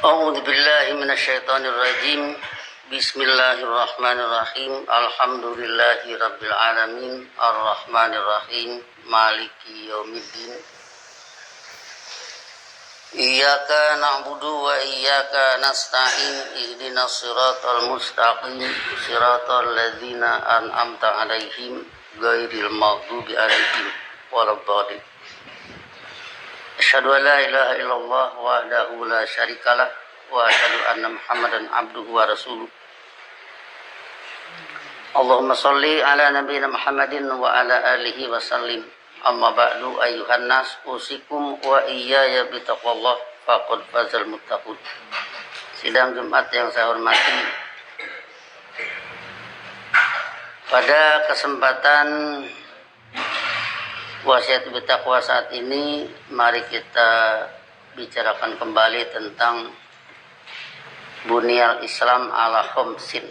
A'udzu billahi minasyaitonir rajim. Bismillahirrahmanirrahim. Alhamdulillahi rabbil alamin. Arrahmanir rahim. Maliki yaumiddin. Iyyaka na'budu wa iyyaka nasta'in. Ihdinas siratal mustaqim. Siratal ladzina an'amta 'alaihim ghairil maghdubi 'alaihim waladdallin. Asyhadu an la ilaha illallah wahdahu la syarikalah wa asyhadu anna Muhammadan abduhu wa rasuluh. Allahumma shalli ala nabiyyina Muhammadin wa ala alihi wa sallim. Amma ba'du ayyuhan nas usikum wa iyaya bitaqwallah faqad fazal muttaqun. Sidang Jumat yang saya hormati, pada kesempatan wasiat bertakwa saat ini, mari kita bicarakan kembali tentang Bunyal Islam ala khamsin.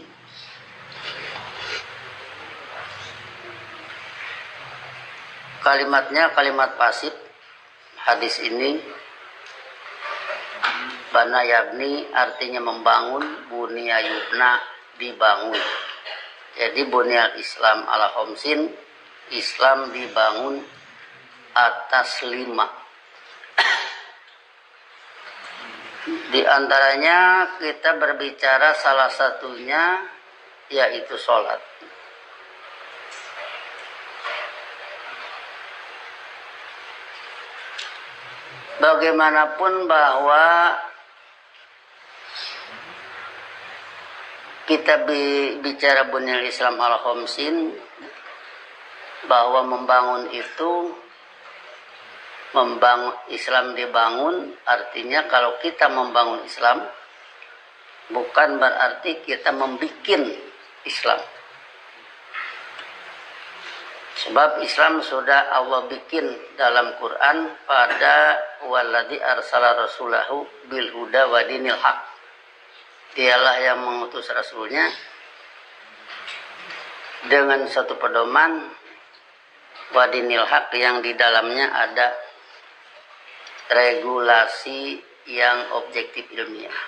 Kalimatnya kalimat pasif. Hadis ini bana yabni artinya membangun, bunya yubna dibangun. Jadi Bunyal Islam ala khamsin, Islam dibangun atas 5. Di antaranya kita berbicara salah satunya yaitu sholat. Bagaimanapun bahwa kita bicara Bunyal Islam ala khamsin, bahwa membangun itu, membangun Islam dibangun, artinya kalau kita membangun Islam bukan berarti kita membikin Islam. Sebab Islam sudah Allah bikin dalam Quran pada waladzi arsala rasulahu bil huda wa dinil haq. Dialah yang mengutus rasulnya dengan satu pedoman wadinil haq yang di dalamnya ada regulasi yang objektif ilmiah.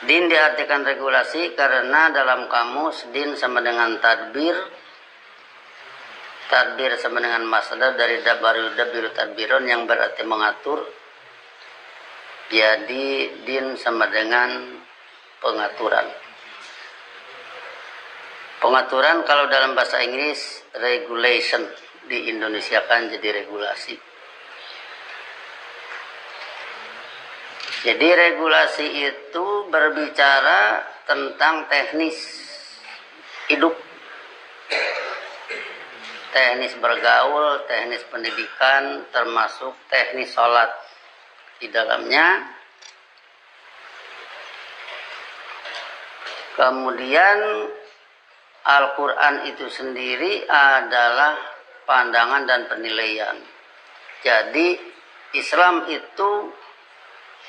Din diartikan regulasi karena dalam kamus din sama dengan tadbir. Tadbir sama dengan masdar dari dabiru tadbiron yang berarti mengatur. Jadi din sama dengan pengaturan. Pengaturan kalau dalam bahasa Inggris regulation, di Indonesia kan jadi regulasi. Jadi regulasi itu berbicara tentang teknis hidup, teknis bergaul, teknis pendidikan, termasuk teknis sholat di dalamnya. Kemudian Al-Quran itu sendiri adalah pandangan dan penilaian. Jadi Islam itu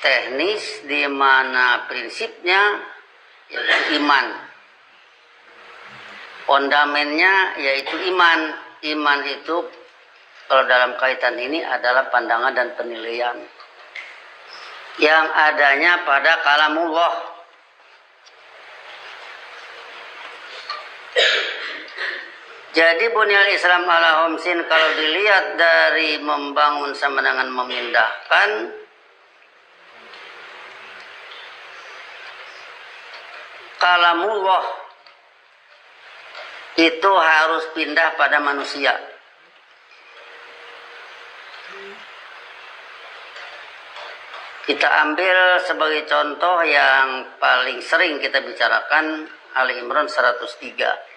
teknis di mana prinsipnya yaitu iman. Fondamennya yaitu iman. Iman itu kalau dalam kaitan ini adalah pandangan dan penilaian yang adanya pada kalamullah. Jadi Bunyal Islam ala khamsin kalau dilihat dari membangun sama dengan memindahkan, kalamullah itu harus pindah pada manusia. Kita ambil sebagai contoh yang paling sering kita bicarakan, Ali Imran 103.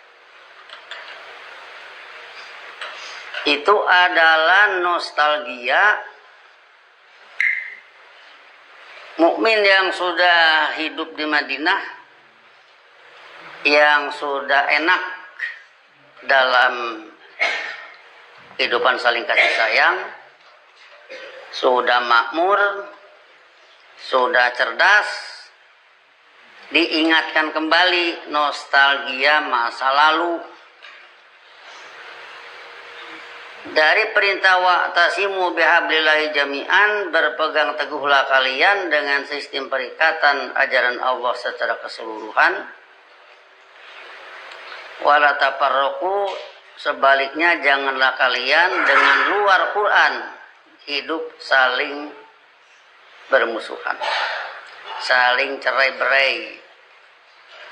Itu adalah nostalgia mukmin yang sudah hidup di Madinah, yang sudah enak dalam kehidupan saling kasih sayang, sudah makmur, sudah cerdas, diingatkan kembali nostalgia masa lalu. Dari perintah wa'tasimu bihablillahi jami'an, berpegang teguhlah kalian dengan sistem perikatan ajaran Allah secara keseluruhan. Wala tafarraqu, sebaliknya janganlah kalian dengan luar Quran hidup saling bermusuhan, saling cerai-berai,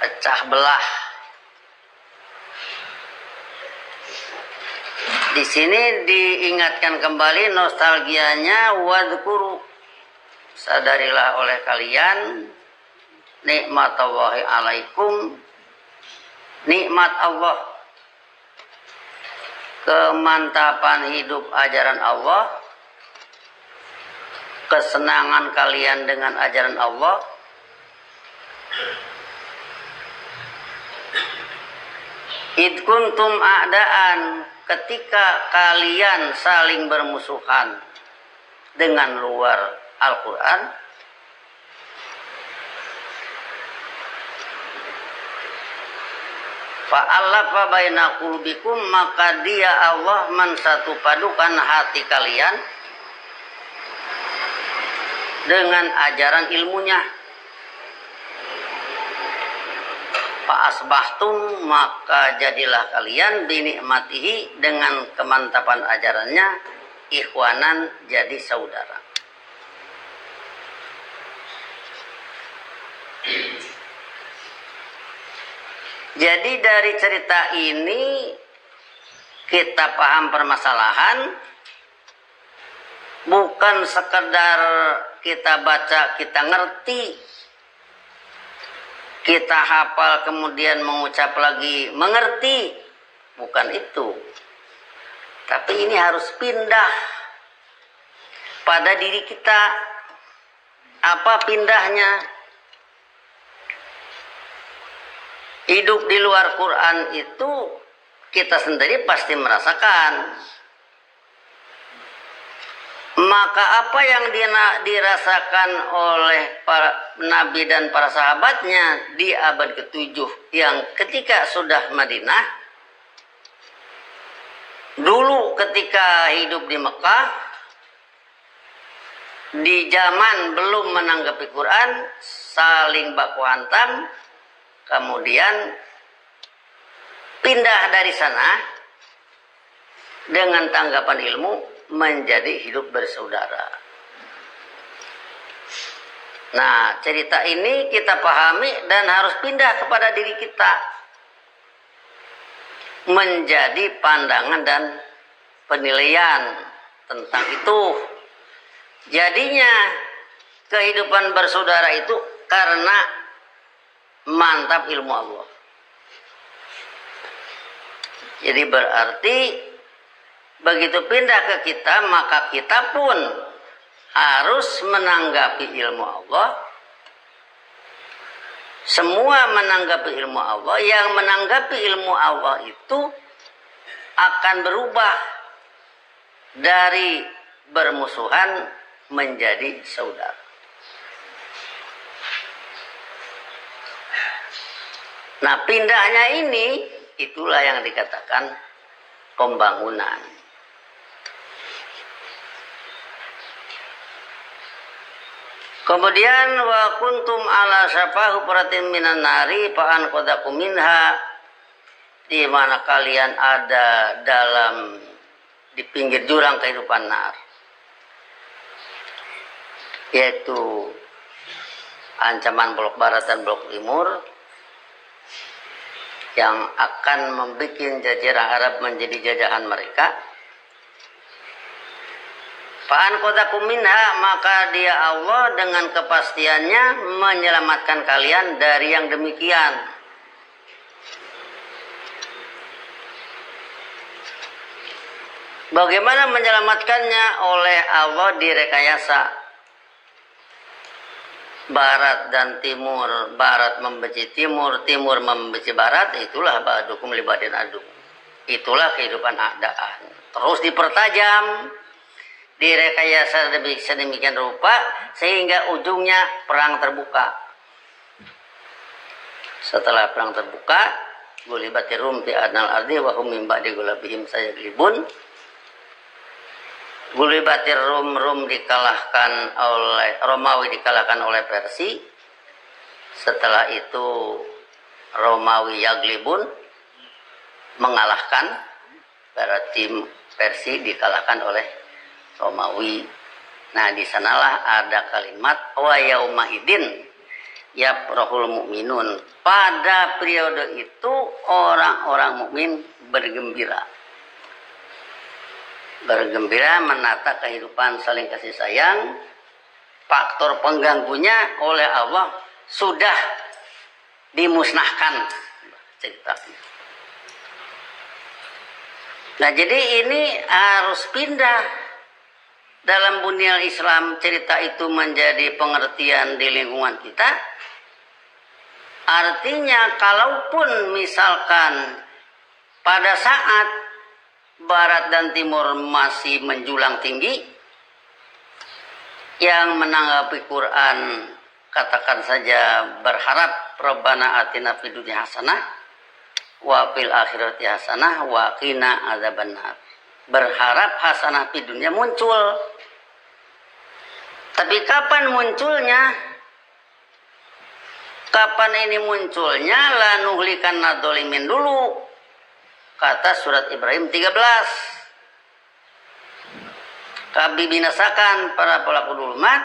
pecah belah. Di sini diingatkan kembali nostalgianya, wadhkuru, sadarilah oleh kalian nikmatallahi alaikum, nikmat Allah, kemantapan hidup ajaran Allah, kesenangan kalian dengan ajaran Allah. Id kuntum a'daan, ketika kalian saling bermusuhan dengan luar Al-Quran. Fa'allafa baina qulubikum, maka dia Allah mensatu padukan hati kalian dengan ajaran ilmunya. Fa'asbahtum, maka jadilah kalian binikmatihi, dengan kemantapan ajarannya, ikhwanan, jadi saudara. Jadi dari cerita ini kita paham permasalahan, bukan sekedar kita baca, kita ngerti, kita hafal kemudian mengucap lagi mengerti, bukan itu. Tapi ini harus pindah pada diri kita. Apa pindahnya? Hidup di luar Quran itu kita sendiri pasti merasakan. Maka apa yang dirasakan oleh para nabi dan para sahabatnya di abad ke-7, yang ketika sudah Madinah, dulu ketika hidup di Mekah, di zaman belum menanggapi Quran, saling baku hantam, kemudian pindah dari sana dengan tanggapan ilmu, menjadi hidup bersaudara. Nah, cerita ini kita pahami dan harus pindah kepada diri kita, menjadi pandangan dan penilaian tentang itu. Jadinya kehidupan bersaudara itu karena mantap ilmu Allah. Jadi berarti begitu pindah ke kita, maka kita pun harus menanggapi ilmu Allah. Semua menanggapi ilmu Allah. Yang menanggapi ilmu Allah itu akan berubah dari bermusuhan menjadi saudara. Nah, pindahnya ini, itulah yang dikatakan pembangunan. Kemudian wa kuntum ala syafa hufratin minan nari fa anqadhakum minha, di mana kalian ada dalam di pinggir jurang kehidupan nar, yaitu ancaman blok barat dan blok timur yang akan membuat jazirah Arab menjadi jajahan mereka. Fa'an kodakum minha, maka dia Allah dengan kepastiannya menyelamatkan kalian dari yang demikian. Bagaimana menyelamatkannya? Oleh Allah direkayasa. Barat dan timur, barat membenci timur, timur membenci barat, itulah ba'dukum li ba'din adu. Itulah kehidupan a'daan. Terus dipertajam, direkayasa sedemikian rupa sehingga ujungnya perang terbuka. Setelah perang terbuka, gulibatir rum fi adnal ardi wa hum min ba'di gulabihim sayaglibun, Gulibatir Rum dikalahkan oleh Romawi, dikalahkan oleh Persia. Setelah itu Romawi Yaglibun mengalahkan, berarti Persia dikalahkan oleh Romawi. Nah, di sanalah ada kalimat wa yauma idin yafrahul mu'minun. Pada periode itu orang-orang mukmin bergembira. Bergembira menata kehidupan saling kasih sayang. Faktor pengganggunya oleh Allah sudah dimusnahkan ceritanya. Nah, jadi ini harus pindah. Dalam dunia Islam cerita itu menjadi pengertian di lingkungan kita. Artinya kalaupun misalkan pada saat Barat dan Timur masih menjulang tinggi, yang menanggapi Quran katakan saja berharap Rabbana atina fid dunya hasanah wa fil akhirati hasanah wa qina adzabannar. Berharap hasanah fid dunya muncul. Tapi kapan munculnya? Kapan ini munculnya? Lanuhlikan nadzolimin dulu. Kata surat Ibrahim 13. Kami binasakan para pelaku dulmat.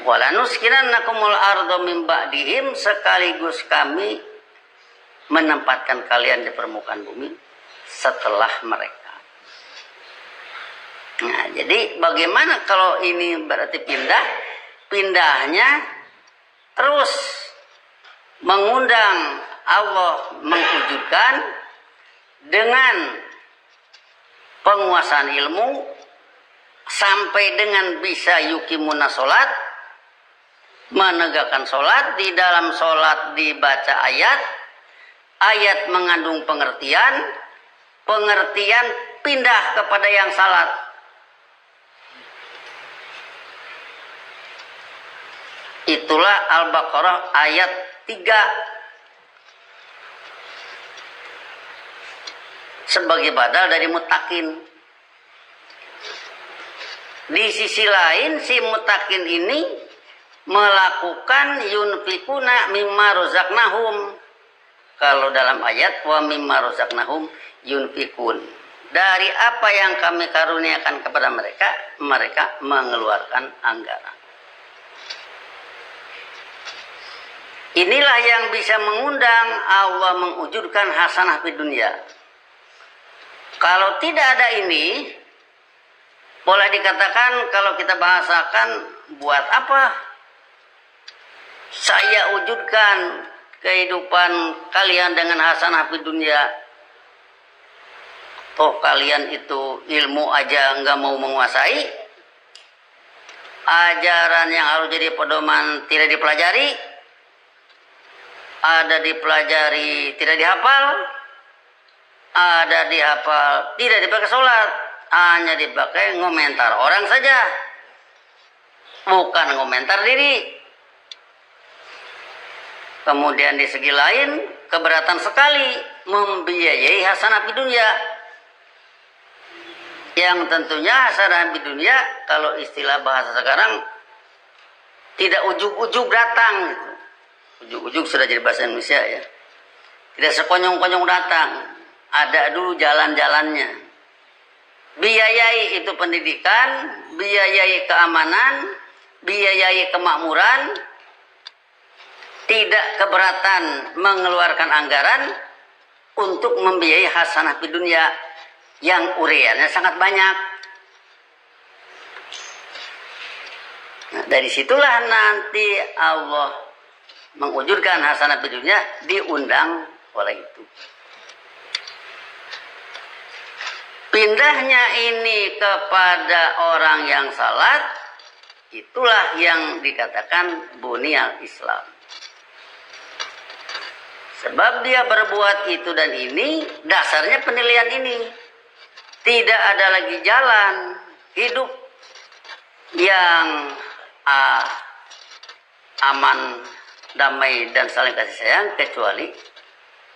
Walanuskirannakumul ardo min ba'dihim, sekaligus kami menempatkan kalian di permukaan bumi setelah mereka. Nah, jadi bagaimana kalau ini berarti pindah? Pindahnya terus mengundang Allah mewujudkan dengan penguasaan ilmu sampai dengan bisa yukimuna sholat, menegakkan sholat. Di dalam sholat dibaca ayat, ayat mengandung pengertian, pengertian pindah kepada yang salat. Itulah Al-Baqarah ayat 3. Sebagai badal dari mutakin. Di sisi lain si mutakin ini melakukan yunfikuna mimma rozaknahum. Kalau dalam ayat wa mimma rozaknahum yunfikun. Dari apa yang kami karuniakan kepada mereka, mereka mengeluarkan anggaran. Inilah yang bisa mengundang Allah mewujudkan hasanah di dunia. Kalau tidak ada ini, boleh dikatakan kalau kita bahasakan, buat apa saya wujudkan kehidupan kalian dengan hasanah di dunia? Toh kalian itu ilmu aja nggak mau menguasai, ajaran yang harus jadi pedoman tidak dipelajari. Ada dipelajari tidak dihafal, ada dihafal tidak dipakai sholat, hanya dipakai ngomentar orang saja, bukan ngomentar diri. Kemudian di segi lain keberatan sekali membiayai hasanah di dunia, yang tentunya hasanah di dunia kalau istilah bahasa sekarang tidak ujug-ujug datang. Ujuk-ujuk sudah jadi bahasa Indonesia ya. Tidak sekonyong-konyong datang. Ada dulu jalan-jalannya. Biayai itu pendidikan, biayai keamanan, biayai kemakmuran. Tidak keberatan mengeluarkan anggaran untuk membiayai hasanah di dunia yang ureannya sangat banyak. Nah, dari situlah nanti Allah mewujudkan hasanah di dunia, diundang oleh itu. Pindahnya ini kepada orang yang salat, itulah yang dikatakan bunyal Islam. Sebab dia berbuat itu dan ini, dasarnya penilaian ini. Tidak ada lagi jalan hidup yang aman, damai dan saling kasih sayang kecuali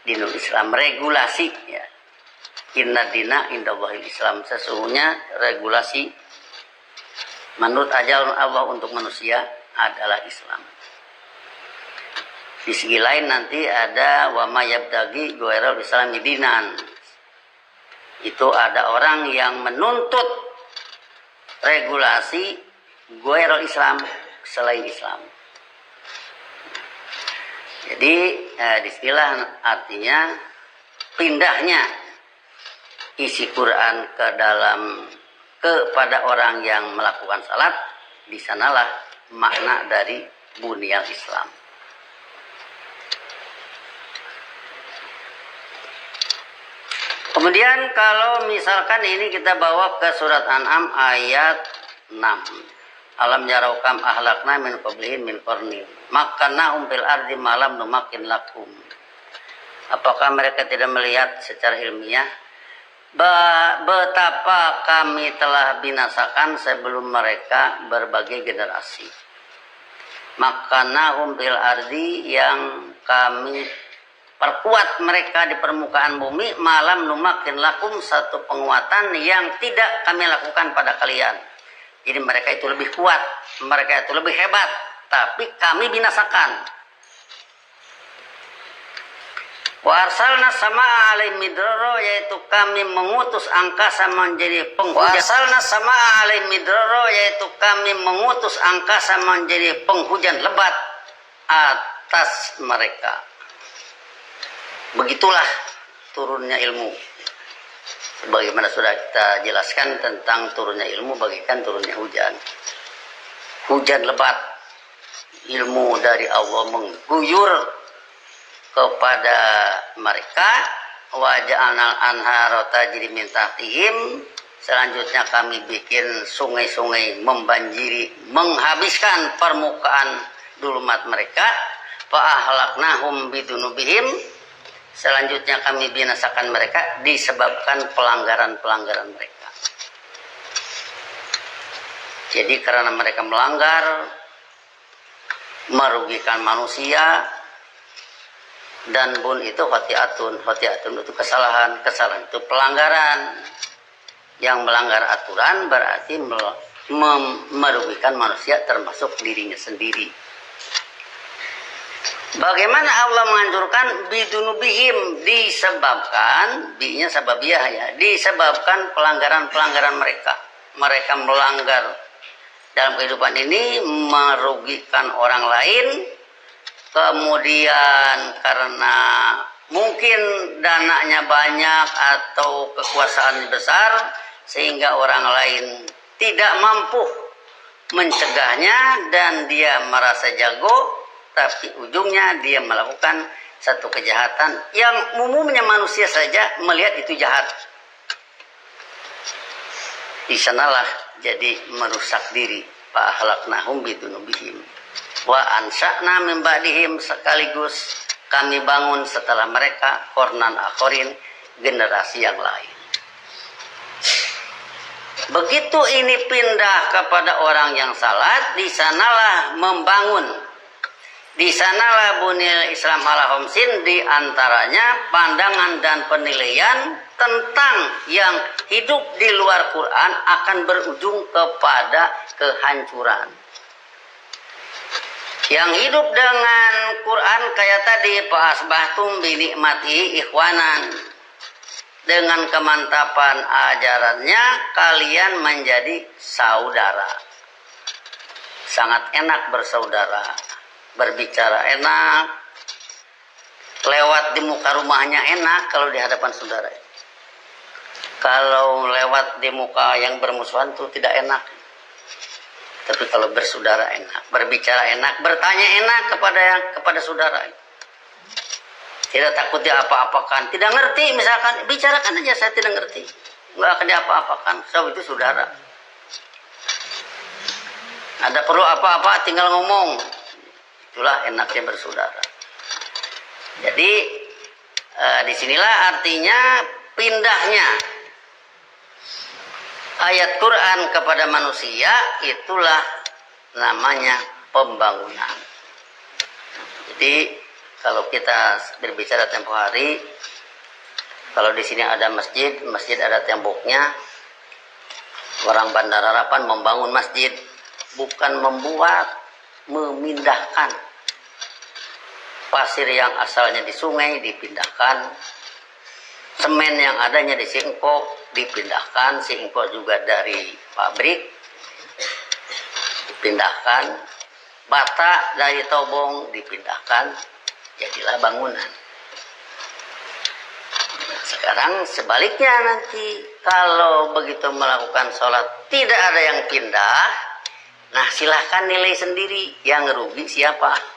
di Islam. Regulasi ya. Inna dina indallahil Islam. Sesungguhnya regulasi menurut ajaran Allah untuk manusia adalah Islam. Di segi lain nanti ada wa may yabtaghi ghairal islami dinan. Itu ada orang yang menuntut regulasi ghairal Islam, selain Islam. Jadi disinilah artinya pindahnya isi Quran kepada orang yang melakukan salat, di sanalah makna dari bunyal Islam. Kemudian kalau misalkan ini kita bawa ke surat An'am ayat 6. Alam yarau kam ahlakna min qablihim min qarnin makkannahum fil ardi malam numakin lakum. Apakah mereka tidak melihat secara ilmiah betapa kami telah binasakan sebelum mereka berbagai generasi. Makkannahum fil ardi, yang kami perkuat mereka di permukaan bumi, malam numakin lakum, satu penguatan yang tidak kami lakukan pada kalian. Jadi mereka itu lebih kuat, mereka itu lebih hebat, tapi kami binasakan. Wa arsalna samaa alaihim midrara, yaitu kami mengutus angkasa menjadi penghujan. Wa arsalna samaa alaihim midrara, yaitu kami mengutus angkasa menjadi penghujan lebat atas mereka. Begitulah turunnya ilmu. Sebagaimana sudah kita jelaskan tentang turunnya ilmu bagaikan turunnya hujan. Hujan lebat, ilmu dari Allah mengguyur kepada mereka. Wa ja'alnal anhara tajri min tahtihim, selanjutnya kami bikin sungai-sungai membanjiri, menghabiskan permukaan dulumat mereka. Fa ahlaknahum bidunubihim, selanjutnya kami binasakan mereka disebabkan pelanggaran-pelanggaran mereka. Jadi karena mereka melanggar, merugikan manusia, dan bun itu khati'atun itu kesalahan itu pelanggaran. Yang melanggar aturan berarti merugikan manusia, termasuk dirinya sendiri. Bagaimana Allah menganjurkan bidunubihim, disebabkan, bi-nya sababiyah ya, disebabkan pelanggaran-pelanggaran mereka. Mereka melanggar dalam kehidupan ini, merugikan orang lain, kemudian karena mungkin dananya banyak atau kekuasaan besar, sehingga orang lain tidak mampu mencegahnya dan dia merasa jago, tapi ujungnya dia melakukan satu kejahatan yang umumnya manusia saja melihat itu jahat. Di sanalah jadi merusak diri. Fa ahlaknahum bidunubihim wa ansa'na min ba'dihim, sekaligus kami bangun setelah mereka kornan akhorin, generasi yang lain. Begitu ini pindah kepada orang yang salat, di sanalah membangun. Di sanalah bunyal Islam ala khamsin, di antaranya pandangan dan penilaian tentang yang hidup di luar Quran akan berujung kepada kehancuran. Yang hidup dengan Quran kayak tadi, fa asbahtum bi nikmati ikhwanan, dengan kemantapan ajarannya kalian menjadi saudara. Sangat enak bersaudara, berbicara enak, lewat di muka rumahnya enak kalau di hadapan saudara. Kalau lewat di muka yang bermusuhan itu tidak enak. Tapi kalau bersaudara enak, berbicara enak, bertanya enak kepada saudara. Tidak takut dia apa-apakan, tidak ngerti misalkan, bicarakan aja, saya tidak ngerti, nggak akan diapa-apakan. Sebab itu saudara. Ada perlu apa-apa tinggal ngomong. Itulah enaknya bersaudara. Jadi disinilah artinya pindahnya ayat Quran kepada manusia, itulah namanya pembangunan. Jadi kalau kita berbicara tempo hari, Kalau di sini ada masjid, masjid ada temboknya. Orang Bandar Harapan membangun masjid, bukan membuat, memindahkan. Pasir yang asalnya di sungai dipindahkan, semen yang adanya di Singkok dipindahkan, Singkok juga dari pabrik dipindahkan, bata dari Tobong dipindahkan, jadilah bangunan. Sekarang sebaliknya nanti kalau begitu melakukan sholat tidak ada yang pindah, nah silahkan nilai sendiri, yang rugi siapa.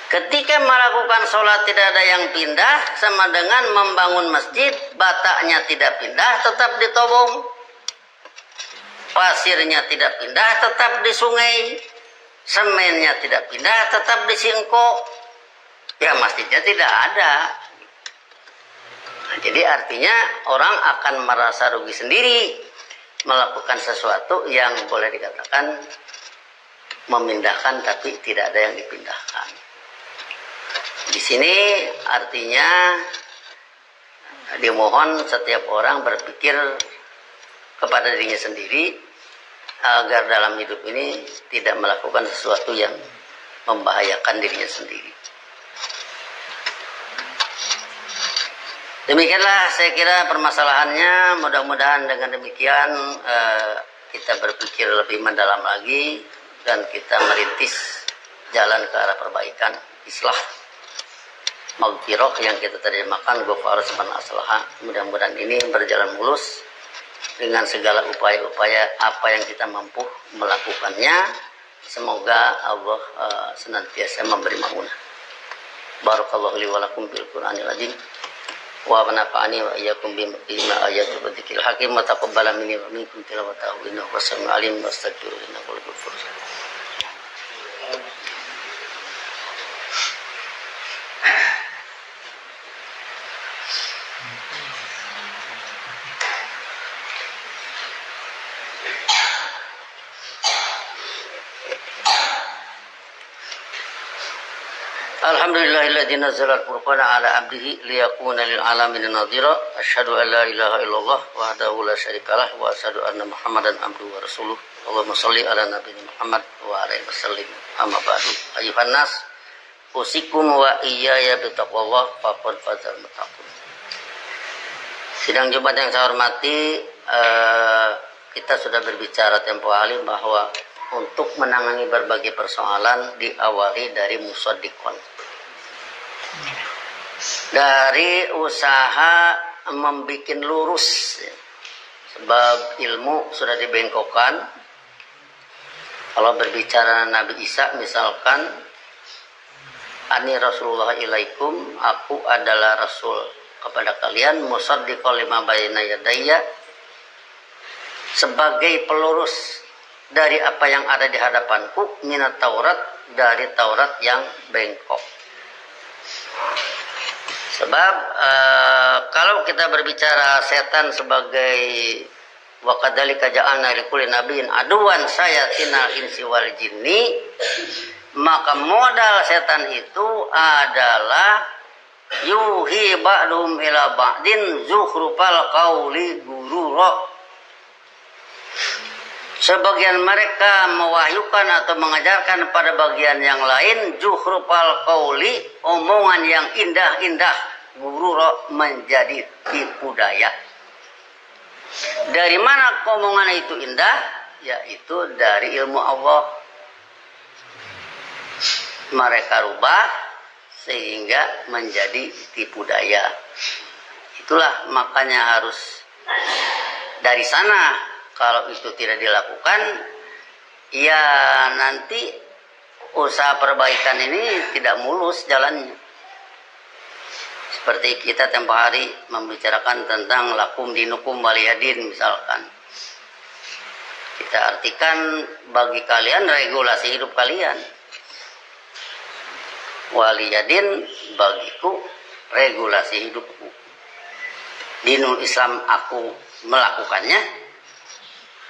Ketika melakukan sholat tidak ada yang pindah, sama dengan membangun masjid, batanya tidak pindah, tetap di Tobong. Pasirnya tidak pindah, tetap di sungai. Semennya tidak pindah, tetap di Singkok. Ya masjidnya tidak ada. Nah, jadi artinya orang akan merasa rugi sendiri melakukan sesuatu yang boleh dikatakan memindahkan tapi tidak ada yang dipindahkan. Di sini artinya dimohon setiap orang berpikir kepada dirinya sendiri agar dalam hidup ini tidak melakukan sesuatu yang membahayakan dirinya sendiri. Demikianlah saya kira permasalahannya. Mudah-mudahan dengan demikian kita berpikir lebih mendalam lagi dan kita merintis jalan ke arah perbaikan, islah, maghfirah yang kita terjemahkan ghafar subhanahu aslaha. Mudah-mudahan ini berjalan mulus dengan segala upaya-upaya apa yang kita mampu melakukannya. Semoga Allah senantiasa memberi maunah. Barakallahu li wa lakum bil Qur'anil azim. Wa nafa'ani wa iyyakum bima ayatul dzikil hakim wa taqabbala minni wa minkum tilawatahu innahu wasami'ul alim wastaghfiruhu innahu huwal ghafurur rahim. Alhamdulillahilladzi nazzala al-furqana ala 'abdihi liyakuna lil 'alamin nadhira. Asyhadu an la ilaha illallah wahdahu la syarikalah wa asyhadu anna Muhammadan abduhu wa rasuluh. Allahumma shalli ala nabiyina Muhammad wa alihi wasallim. Amma ba'du. Ayuhan nas, usikum wa iyaya bitaqwallah faqad fazal muttaqun. Sidang Jumat yang saya hormati, kita sudah berbicara tempo hari bahwa untuk menangani berbagai persoalan diawali dari musaddiqon, dari usaha membuat lurus, sebab ilmu sudah dibengkokkan. Kalau berbicara Nabi Isa misalkan, ani Rasulullah ilaikum, aku adalah Rasul kepada kalian, musaddiqan lima bayna yadayya, sebagai pelurus dari apa yang ada di hadapanku, minat Taurat, dari Taurat yang bengkok. Sebab kalau kita berbicara setan sebagai wa kadzalika ja'alna likulli nabiyyin aduwan sayatinal insi wal jinni, maka modal setan itu adalah yuhi ba'dhum ila ba'din zukhrufal qauli gurura. Sebagian mereka mewahyukan atau mengajarkan pada bagian yang lain zuhrufal qauli, omongan yang indah-indah, gurura, menjadi tipu daya. Dari mana omongan itu indah? Yaitu dari ilmu Allah. Mereka rubah sehingga menjadi tipu daya. Itulah makanya harus dari sana. Kalau itu tidak dilakukan, ya nanti usaha perbaikan ini tidak mulus jalannya. Seperti kita tempo hari membicarakan tentang lakum dinukum waliyadin misalkan. Kita artikan bagi kalian regulasi hidup kalian. Waliyadin bagiku regulasi hidupku. Dinul Islam aku melakukannya,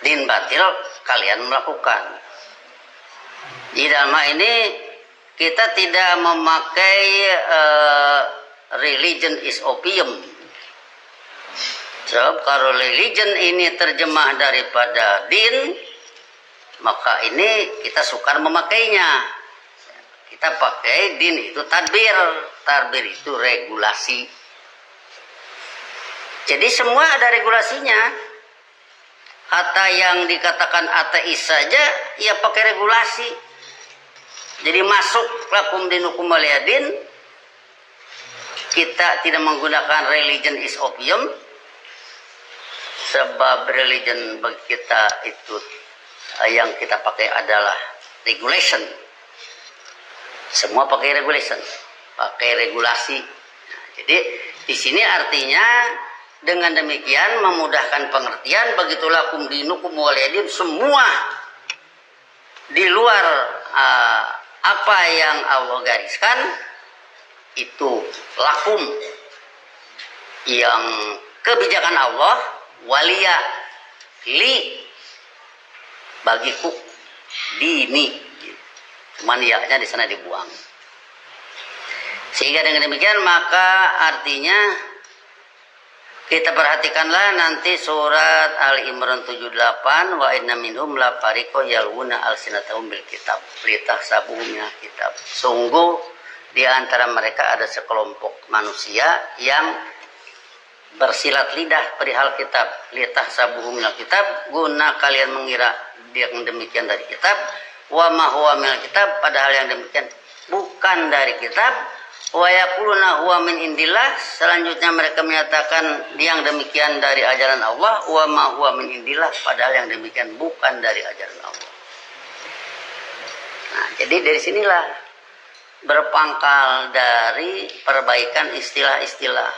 din batil kalian melakukan. Di dalam hal ini kita tidak memakai religion is opium. Sebab kalau religion ini terjemah daripada din, maka ini kita sukar memakainya. Kita pakai din itu tadbir. Tadbir itu regulasi. Jadi semua ada regulasinya. Hatta yang dikatakan ateis saja, ya pakai regulasi. Jadi masuk lakum dinukum waliyadin, kita tidak menggunakan religion is opium, sebab religion bagi kita itu yang kita pakai adalah regulation. Semua pakai regulation, pakai regulasi. Nah, jadi di sini artinya dengan demikian memudahkan pengertian, begitu lakum dinukum waliyadin, semua di luar apa yang Allah gariskan itu lakum, yang kebijakan Allah, waliya li bagiku, dini, cuman ya-nya di sana dibuang. Sehingga dengan demikian maka artinya kita perhatikanlah nanti surat Ali Imran 78, wa inna minhum la fariqo yalwuna alsinatahum bil kitab litahsabuhu minal kitab. Sungguh di antara mereka ada sekelompok manusia yang bersilat lidah perihal kitab, litahsabuhu minal kitab, guna kalian mengira yang demikian dari kitab, wa ma huwa minal kitab, padahal yang demikian bukan dari kitab. Wa yaquluna huwa min indillah, selanjutnya mereka menyatakan yang demikian dari ajaran Allah, wa ma huwa min indillah, padahal yang demikian bukan dari ajaran Allah. Nah, jadi dari sinilah berpangkal dari perbaikan istilah-istilah.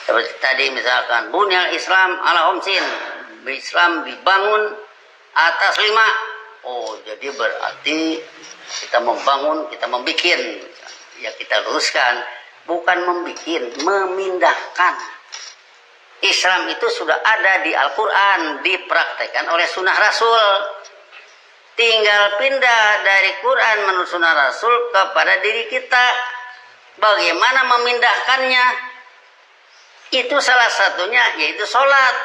Seperti tadi misalkan bunyal Islam ala homsin, Islam dibangun atas 5. Oh, jadi berarti kita membangun, kita membikin. Ya kita luruskan, bukan membikin, memindahkan. Islam itu sudah ada di Al-Quran, dipraktekkan oleh sunnah Rasul. Tinggal pindah dari Quran menurut sunnah Rasul kepada diri kita. Bagaimana memindahkannya? Itu salah satunya yaitu sholat.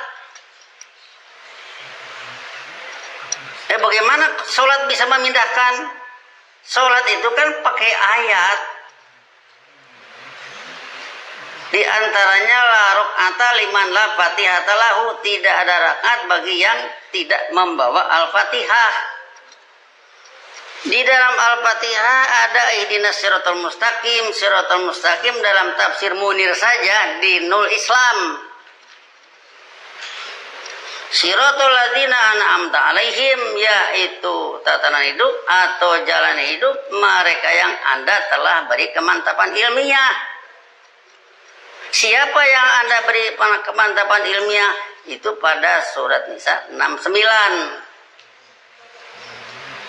Bagaimana sholat bisa memindahkan? Sholat itu kan pakai ayat. Di antaranya la rakaata liman la fatihata lahu, tidak ada rakaat bagi yang tidak membawa Al-Fatihah. Di dalam Al-Fatihah ada ihdinas siratal mustaqim. Siratal mustaqim dalam tafsir Munir saja di Nul Islam. Siratal ladzina an'amta alaihim, yaitu tatanan hidup atau jalan hidup mereka yang Anda telah beri kemantapan ilmiah. Siapa yang Anda beri kemantapan ilmiah? Itu pada surat Nisa 69.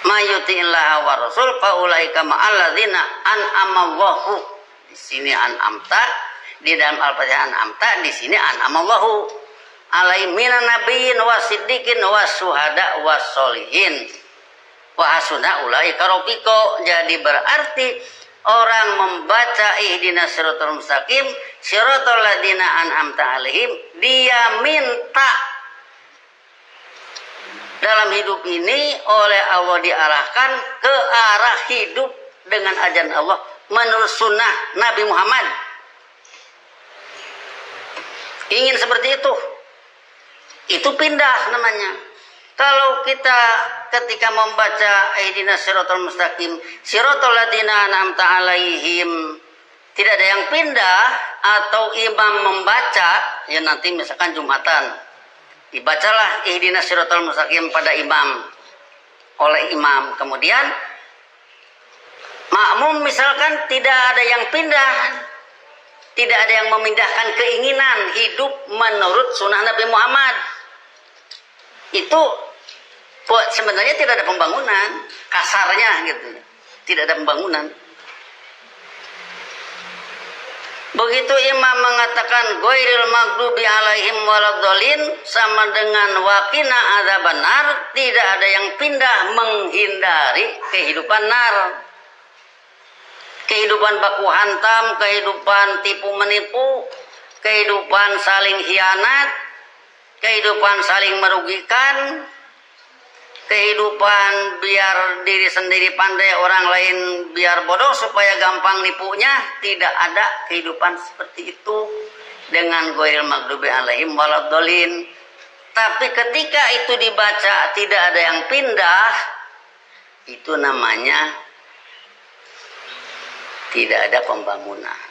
Mayuti'illah wa rasul faulaika ma'alladzina an'amallahu. Di sini an'amta, di dalam Al-Fatihah an'amta, di sini an'amallahu. Alaihi minan nabiyyin wa siddiqin wa syuhada wa sholihin. Wa hasuna ulaika rafiqa. Jadi berarti orang membaca ihdinas siratal mustaqim, siratal ladzina an'amta alaihim, dia minta dalam hidup ini oleh Allah diarahkan ke arah hidup dengan ajaran Allah menurut sunnah Nabi Muhammad. Ingin seperti itu pindah namanya. Kalau kita ketika membaca ihdinas siratal mustaqim, siratal ladzina an'amta alaihim, tidak ada yang pindah atau imam membaca, ya nanti misalkan Jumatan dibacalah ihdinas siratal mustaqim pada imam, oleh imam, kemudian makmum misalkan tidak ada yang pindah, tidak ada yang memindahkan keinginan hidup menurut sunnah Nabi Muhammad. Itu sebenarnya tidak ada pembangunan, kasarnya gitu, tidak ada pembangunan. Begitu imam mengatakan ghairil maghdubi alaihim waladhdallin, sama dengan waqina adzaban nar, tidak ada yang pindah menghindari kehidupan nar. kehidupan baku hantam, kehidupan tipu menipu, kehidupan saling hianat, kehidupan saling merugikan, kehidupan biar diri sendiri pandai, orang lain biar bodoh supaya gampang nipunya. Tidak ada kehidupan seperti itu dengan ghairil maghdubi alaihim waladdallin. Tapi ketika itu dibaca tidak ada yang pindah, itu namanya tidak ada pembangunan.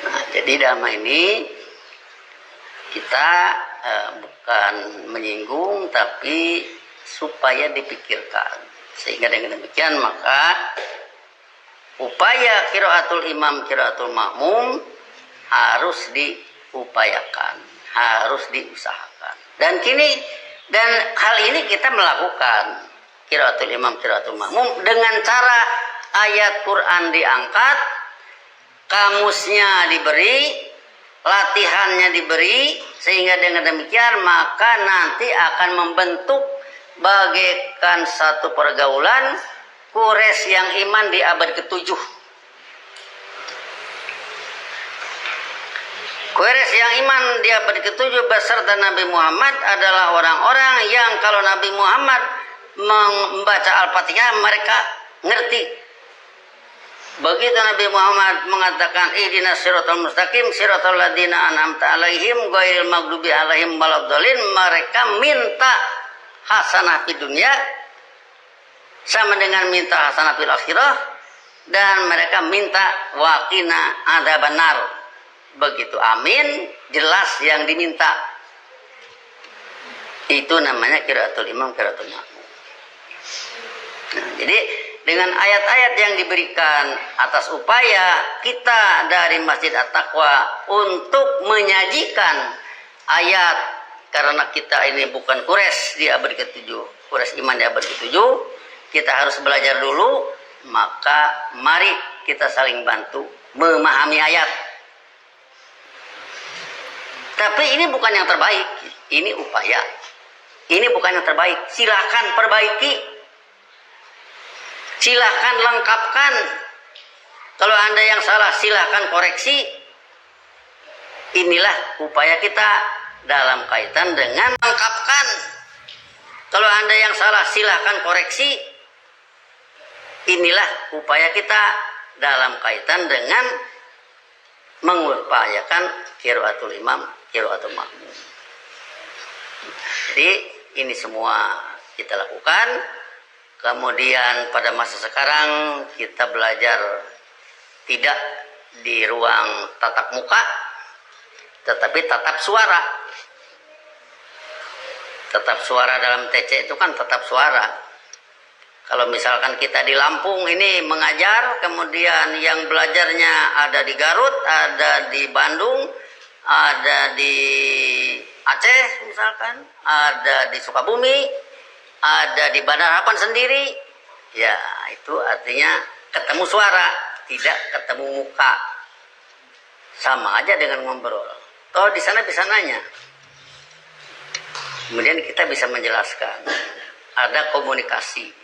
Nah, jadi dalam ini kita bukan menyinggung, tapi supaya dipikirkan. Sehingga dengan demikian maka upaya qiraatul imam, qiraatul makmum harus diupayakan, harus diusahakan. Dan hal ini kita melakukan qiraatul imam, qiraatul makmum dengan cara ayat Quran diangkat, kamusnya diberi, latihannya diberi, sehingga dengan demikian maka nanti akan membentuk bagaikan satu pergaulan Quraisy yang iman di abad ke-7. Quraisy yang iman di abad ke-7 beserta Nabi Muhammad adalah orang-orang yang kalau Nabi Muhammad membaca Al-Fatihah mereka ngerti. Begitu Nabi Muhammad mengatakan ihdinas siratal mustaqim siratal ladzina an'amta alaihim ghairil maghdubi alaihim waladdallin, mereka minta hasanah di dunia sama dengan minta hasanah fil akhirah, dan mereka minta waqina adzabannar. Begitu amin, jelas yang diminta. Itu namanya qiraatul imam, qiraatul makmum. Nah, jadi dengan ayat-ayat yang diberikan atas upaya kita dari Masjid At-Taqwa untuk menyajikan ayat, karena kita ini bukan Quraisy di abad ke-7, Quraisy iman di abad ke-7, kita harus belajar dulu, maka mari kita saling bantu memahami ayat. Tapi ini bukan yang terbaik, ini upaya. Ini bukan yang terbaik, silakan perbaiki. Silahkan lengkapkan. Kalau Anda yang salah, silahkan koreksi. Inilah upaya kita dalam kaitan dengan lengkapkan. Kalau Anda yang salah, silahkan koreksi. Inilah upaya kita dalam kaitan dengan mengupayakan qiraatul imam, qiraatul makmum. Jadi ini semua kita lakukan. Kemudian pada masa sekarang kita belajar tidak di ruang tatap muka, tetapi tatap suara. Tatap suara dalam TC itu kan tatap suara. Kalau misalkan kita di Lampung ini mengajar, kemudian yang belajarnya ada di Garut, ada di Bandung, ada di Aceh misalkan, ada di Sukabumi, ada di Bandar Harapan sendiri, ya itu artinya ketemu suara, tidak ketemu muka. Sama aja dengan ngobrol. Toh di sana bisa nanya. Kemudian kita bisa menjelaskan. Ada komunikasi.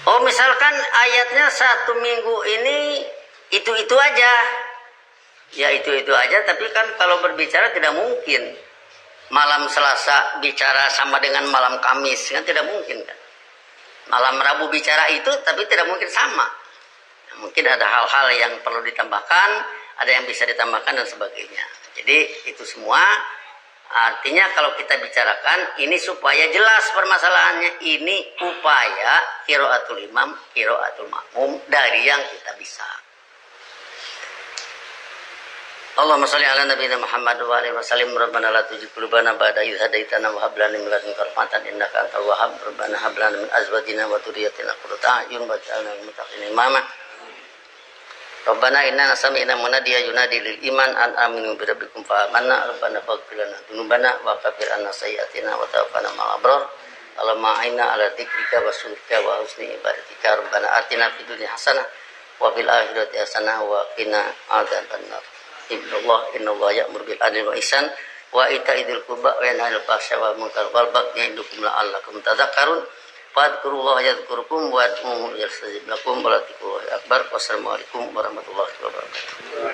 Oh misalkan ayatnya 1 minggu ini itu aja. Ya itu aja, tapi kan kalau berbicara tidak mungkin malam Selasa bicara sama dengan malam Kamis, kan tidak mungkin kan. Malam Rabu bicara itu, tapi tidak mungkin sama. Mungkin ada hal-hal yang perlu ditambahkan, ada yang bisa ditambahkan dan sebagainya. Jadi itu semua artinya kalau kita bicarakan ini supaya jelas permasalahannya, ini upaya qiraatul imam, qiraatul makmum dari yang kita bisa. Allahumma shalli ala nabiyina Muhammad wa alihi wasallim. Rabbana la tuzigh qulubana ba'da idh hadaitana wa hab lana min ladunka rahmatan innaka antal wahhab. Rabbana hab lana min azwajina wa dhurriyyatina qurrata a'yun waj'alna lil muttaqina imama. Rabbana inna sami'na munadiyan yunadi lil iman an aminu bi rabbikum fa amanna. Rabbana faghfir lana dzunubana wa kaffir anna sayyi'atina wa tawaffana ma'al abrar. Allahumma a'inna ala dzikrika wa syukrika wa husni ibadatika. Rabbana atina fid dunya hasanah wa fil akhirati hasanah wa qina adzabannar. Innallaha ya'muru bil adli wal ihsan wa ita'i dzil qurba wa yanha 'anil fahsya'i wal munkar wal baghi ya'idukum la'allakum tadhakkarun. Fadkurullah yadhkurkum wad'uhu yastajib lakum wa la dzikrullahi akbar. Wassalamualaikum warahmatullahi wabarakatuh.